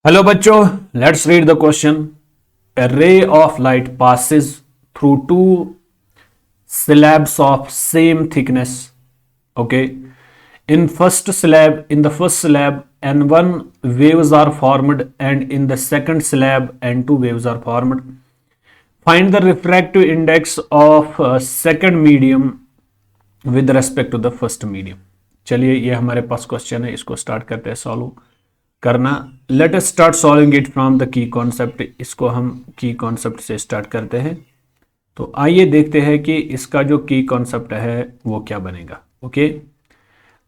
Hello बच्चों, let's read the question. A ray of light passes through two slabs of same thickness. Okay. In the first slab, and one waves are formed, and in the second slab, and two waves are formed. Find the refractive index of second medium with respect to the first medium. चलिए, ये हमारे पास question है, इसको start करते हैं solve करना। Let us start solving it from the key concept. इसको हम की कॉन्सेप्ट से स्टार्ट करते हैं। तो आइए देखते हैं कि इसका जो की कॉन्सेप्ट है वो क्या बनेगा। Okay,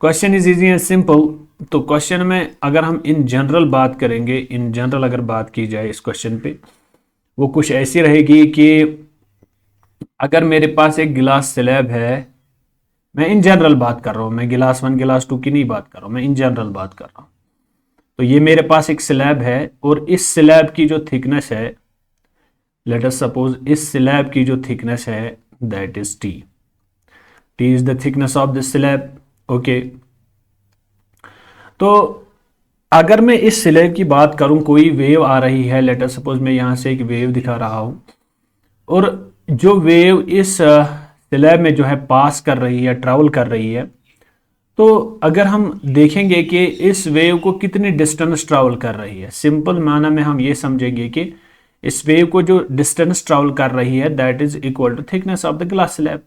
question is easy and simple. तो क्वेश्चन में अगर हम इन जनरल बात करेंगे, इन जनरल अगर बात की जाए इस क्वेश्चन पे, वो कुछ ऐसी रहेगी कि अगर मेरे पास एक गिलास स्लैब है, मैं इन जनरल बात कर रहा हूं, मैं गिलास 1 गिलास 2 की नहीं बात कर रहा हूं, मैं इन जनरल बात कर रहा हूं। तो ये मेरे पास एक स्लैब है और इस स्लैब की जो थिकनेस है, लेट अस सपोज इस स्लैब की जो थिकनेस है that is T. T is the thickness of the slab. Okay, तो अगर मैं इस स्लैब की बात करूं, कोई वेव आ रही है, लेट अस सपोज मैं यहां से एक वेव दिखा रहा हूं और जो वेव इस स्लैब में जो है पास कर रही है, ट्रैवल कर रही है, तो अगर हम देखेंगे कि इस वेव को कितनी डिस्टेंस ट्रैवल कर रही है, सिंपल माना में हम ये समझेंगे कि इस वेव को जो डिस्टेंस ट्रैवल कर रही है that is equal to thickness of the glass slab.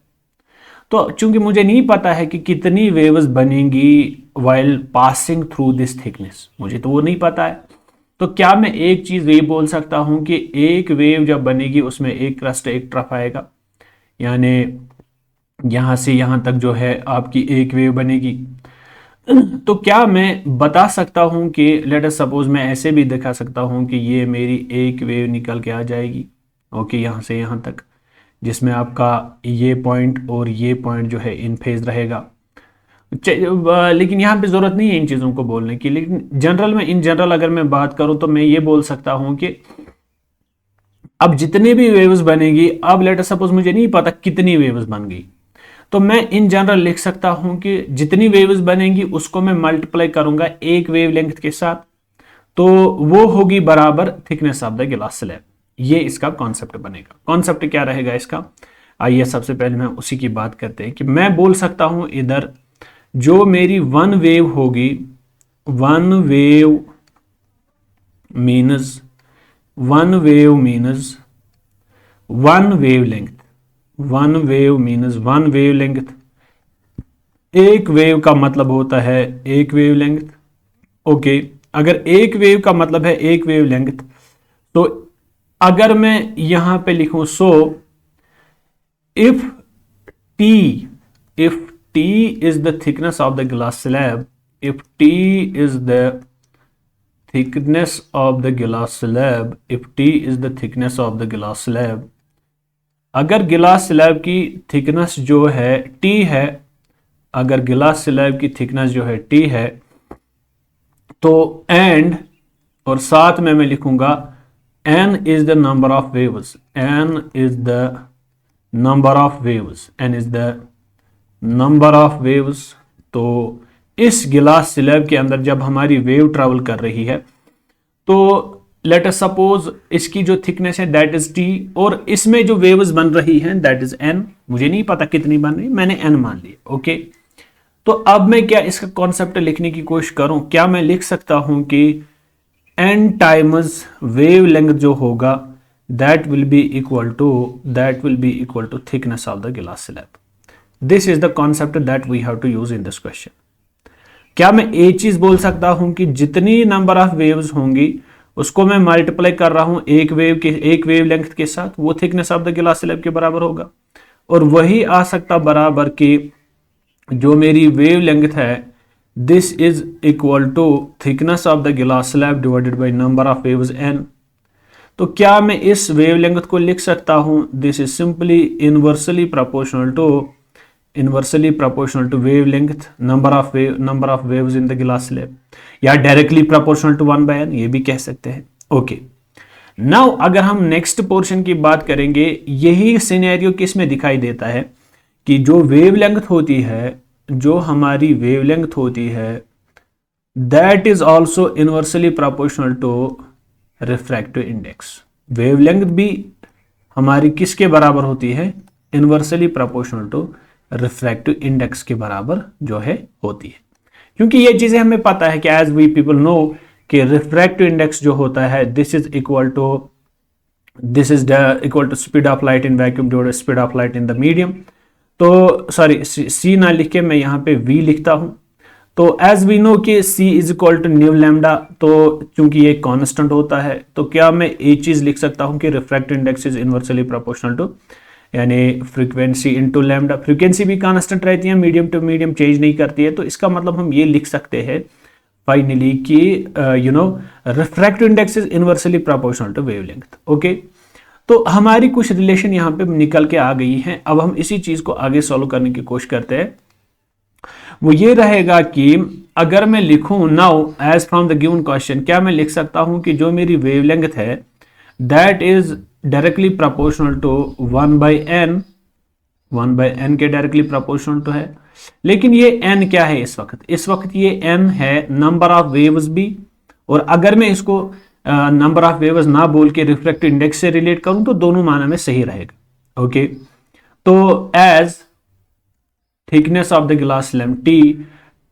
तो चूंकि मुझे नहीं पता है कि कितनी वेव्स बनेंगी while passing through this thickness, मुझे तो वो नहीं पता है, तो क्या मैं एक चीज ये बोल सकता हूं कि एक वेव जब बनेगी उसमें एक क्रस्ट एक ट्रफ आएगा, यानी यहां से यहां तक जो है आपकी एक वेव बनेगी। तो क्या मैं बता सकता हूं कि लेट अस सपोज मैं ऐसे भी दिखा सकता हूं कि ये मेरी एक वेव निकल के आ जाएगी, ओके, यहां से यहां तक, जिसमें आपका ये पॉइंट और ये पॉइंट जो है इन फेज रहेगा। लेकिन यहां पे जरूरत नहीं है इन चीजों को बोलने की, लेकिन जनरल में, इन जनरल अगर मैं बात करूं तो मैं ये बोल सकता हूं कि अब जितने भी वेव्स बनेगी, अब लेट अस सपोज मुझे नहीं पता कितनी वेव्स बन गई, तो मैं इन जनरल लिख सकता हूं कि जितनी वेव्स बनेंगी उसको मैं मल्टीप्लाई करूंगा एक वेव लेंथ के साथ, तो वो होगी बराबर thickness of the glass slab. ये इसका कॉन्सेप्ट बनेगा। कॉन्सेप्ट क्या रहेगा इसका, आइए सबसे पहले मैं उसी की बात करते हैं कि मैं बोल सकता हूं इधर जो मेरी वन वेव होगी, one wave मीनस one wave मीनस one wave length, one wave मीनस one wave length. एक वेव का मतलब होता है एक वेव लेंथ। ओके, अगर एक वेव का मतलब है एक वेव लेंथ, तो अगर मैं यहां पे लिखूं so if T is the thickness of the glass slab, if T is the thickness of the glass slab, if T is the thickness of the glass slab, अगर गिलास स्लैब की thickness जो है टी है, अगर गिलास slab की thickness जो है टी है, तो एंड और साथ में मैं लिखूंगा n is the number of waves, n is the number of waves, n is the number of waves. तो इस गिलास स्लैब के अंदर जब हमारी वेव ट्रेवल कर रही है, तो लेट अस सपोज इसकी जो थिकनेस है दैट इज टी, और इसमें जो वेव्स बन रही हैं दैट इज एन, मुझे नहीं पता कितनी बन रही, मैंने एन मान लिया। ओके, तो अब मैं क्या इसका कॉन्सेप्ट लिखने की कोशिश करूं, क्या मैं लिख सकता हूं कि एन टाइम्स वेव लेंथ जो होगा that will be equal to thickness of the glass slab. This is the concept that we have to use in this question. क्या मैं एक चीज बोल सकता हूं कि जितनी नंबर ऑफ वेव्स होंगी उसको मैं मल्टीप्लाई कर रहा हूं एक वेव लेंथ के साथ, वो thickness of the glass slab के बराबर होगा, और वही आ सकता बराबर कि जो मेरी वेव लेंथ है this is equal to thickness of the glass slab divided by number of waves N. तो क्या मैं इस वेव लेंथ को लिख सकता हूं, this is simply inversely proportional to wave length number of waves in the glass slab, या directly proportional to 1/n, ये भी कह सकते हैं। ओके, नाउ अगर हम नेक्स्ट पोर्शन की बात करेंगे, यही सिनेरियो किस में दिखाई देता है कि जो वेव लेंथ होती है, जो हमारी वेव लेंथ होती है that is also inversely proportional to refractive index. Wavelength भी हमारी किसके बराबर होती है? Inversely proportional to refractive index के बराबर जो है होती है। क्योंकि ये चीजें हमें पता है कि एज वी पीपल नो कि रिफ्रैक्टिव इंडेक्स जो होता है this is equal to speed of light in vacuum divided speed of light in the medium. तो सॉरी, सी ना लिख के मैं यहाँ पे वी लिखता हूं। तो एज वी नो कि c is equal to nu lambda, तो चूंकि ये कांस्टेंट होता है तो क्या मैं एक चीज लिख सकता हूं कि refractive index is inversely proportional to, यानी फ्रीक्वेंसी इनटू लैम्डा। फ्रीक्वेंसी भी कांस्टेंट रहती है, मीडियम टू मीडियम चेंज नहीं करती है। तो इसका मतलब हम ये लिख सकते हैं फाइनली कि refractive index is inversely proportional to wavelength. Okay, तो हमारी कुछ रिलेशन यहाँ पे निकल के आ गई हैं। अब हम इसी चीज को आगे सॉल्व करने की कोशिश करते हैं। वो ये रहेगा कि अगर मैं लिखूं now as from the given question, क्या मैं लिख सकता हूं कि जो मेरी वेवलेंथ है that is directly proportional to 1/n के डायरेक्टली प्रोपोर्शनल टू है। लेकिन ये n क्या है इस वक्त ये n है नंबर ऑफ वेव्स भी, और अगर मैं इसको नंबर ऑफ वेव्स ना बोल के रिफ्रैक्टिव इंडेक्स से रिलेट करूं तो दोनों माना में सही रहेगा। ओके, तो as thickness of the glass slab T,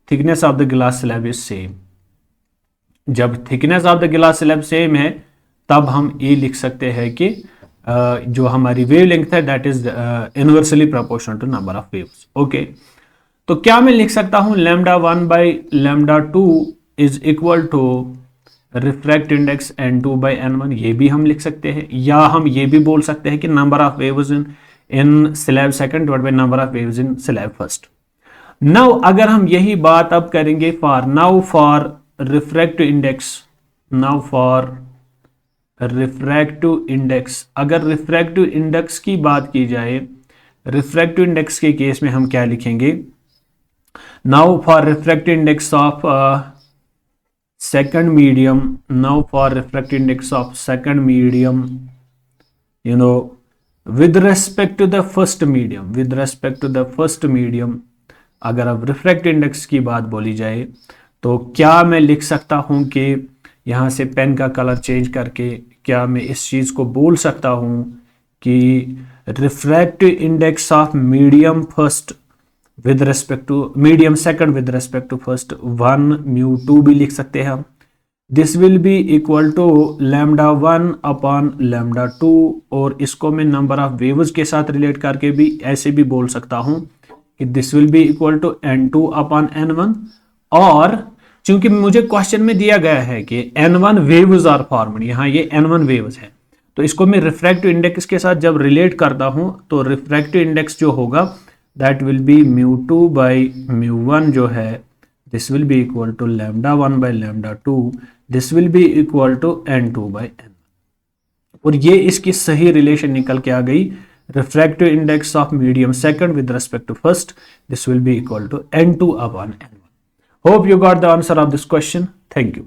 thickness of the glass slab is same. जब thickness of the glass slab same है तब हम ये लिख सकते हैं कि जो हमारी वेवलेंथ है that is inversely proportional to number of waves. Okay, तो क्या मैं लिख सकता हूं λ1/λ2 is equal to refractive index n2/n1, ये भी हम लिख सकते हैं। या हम ये भी बोल सकते हैं कि number of waves in slab second divided by number of waves in slab first. Now अगर हम यही बात अब करेंगे फॉर रिफ्रैक्टिव इंडेक्स, अगर रिफ्रैक्टिव इंडेक्स की बात की जाए, रिफ्रैक्टिव इंडेक्स के केस में हम क्या लिखेंगे? Now for refractive index of second medium, now for refractive index of second medium, with respect to the first medium, अगर अब रिफ्रैक्टिव इंडेक्स की बात बोली जाए तो क्या मैं लिख सकता हूं कि यहां से पेन का कलर चेंज करके क्या मैं इस चीज को बोल सकता हूं कि refractive index of medium first with respect to medium second with respect to first 1μ2 भी लिख सकते हैं हम। This will be equal to λ1/λ2, और इसको मैं नंबर ऑफ वेव्स के साथ रिलेट करके भी ऐसे भी बोल सकता हूं कि this will be equal to n2/n1। और चूंकि मुझे क्वेश्चन में दिया गया है कि n1 वेव्स आर फॉर्मड, यहां ये n1 वेव्स है, तो इसको मैं रिफ्रैक्टिव इंडेक्स के साथ जब रिलेट करता हूं तो रिफ्रैक्टिव इंडेक्स जो होगा that will be μ2/μ1 जो है this will be equal to λ1/λ2, this will be equal to n2/n। और ये इसकी सही रिलेशन निकल के आ गई। Refractive index of medium second with respect to first, this will be equal to n2/n1। Hope you got the answer of this question. Thank you.